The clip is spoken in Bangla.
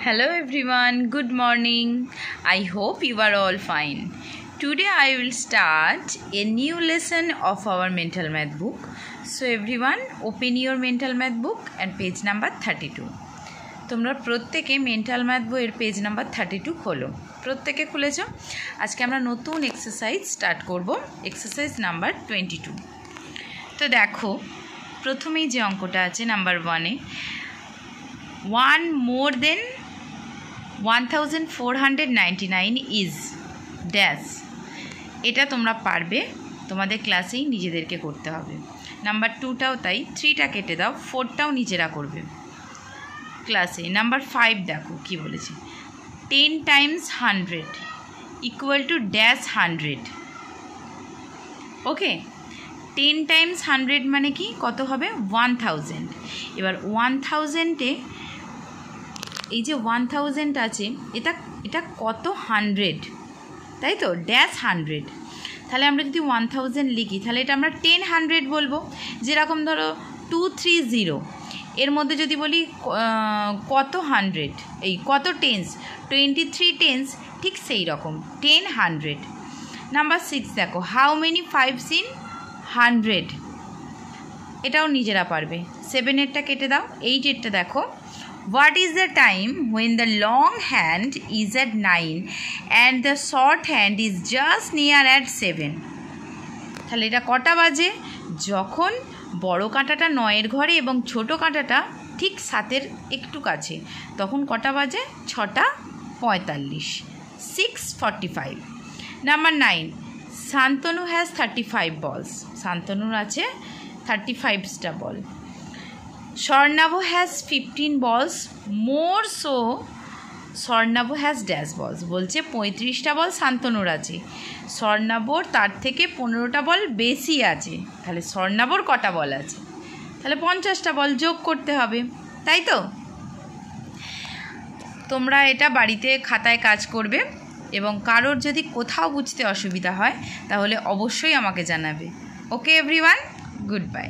Hello everyone, good morning. I hope you are all fine. Today I will start a new lesson of our mental math book. So everyone, open your mental math book and page number 32. তোমরা প্রত্যেকে মেন্টাল ম্যাথ বইয়ের পেজ নাম্বার 32 খোলো। প্রত্যেকে খুলেছো? আজকে আমরা নতুন এক্সারসাইজ স্টার্ট করব, এক্সারসাইজ নাম্বার 22। তো দেখো, প্রথমেই যে অঙ্কটা আছে নাম্বার 1-এ 1 more than 1499 ইজ ড্যাশ। এটা তোমরা পারবে, তোমাদের ক্লাসেই নিজেদেরকে করতে হবে। নাম্বার 2টাও তাই, 3টা কেটে দাও, 4টাও নিজেরা করবে ক্লাসে। নাম্বার 5 দেখো কি বলেছে, 10 times 100 equal to dash 100। Okay, 10 times 100 মানে কি, কত হবে 1000। এবার 1000-এ এই যে 1000 আছে, এটা কত 100, তাই তো, ড্যাশ 100। তাহলে আমরা যদি 1000 লিখি তাহলে এটা আমরা 10 বলবো। যেরকম ধরো 230, এর মধ্যে যদি বলি কত 100, এই কত টেন্স, 23 টেন্স, ঠিক সেই রকম 10 নাম্বার 6 দেখো, হাউ মেনি 5s in 100, এটাও নিজেরা পারবে। 7-এরটা কেটে দাও। 8-এরটা দেখো, what is the time when the long hand is at 9 and the short hand is just near at 7? তাহলে এটা কটা বাজে, যখন বড় কাঁটাটা 9-এর ঘরে এবং ছোট কাঁটাটা ঠিক 7-এর একটু কাছে, তখন কটা বাজে, 6:45, 6:45। নাম্বার 9, শান্তনু হ্যাজ 35 balls, শান্তনুর আছে 35টা ball. Swarnabh has 15 balls, more so Swarnabh has dash balls. বলছে 35টা বল শান্তনুর আছে, স্বর্ণাভর তার থেকে 15টা বল বেশি আছে। তাহলে স্বর্ণাভর কটা বল আছে, তাহলে 50টা বল যোগ করতে হবে, তাই তো। তোমরা এটা বাড়িতে খাতায় কাজ করবে এবং কারোর যদি কোথাও বুঝতে অসুবিধা হয় তাহলে অবশ্যই আমাকে জানাবে। ওকে এভরিওয়ান, গুড বাই।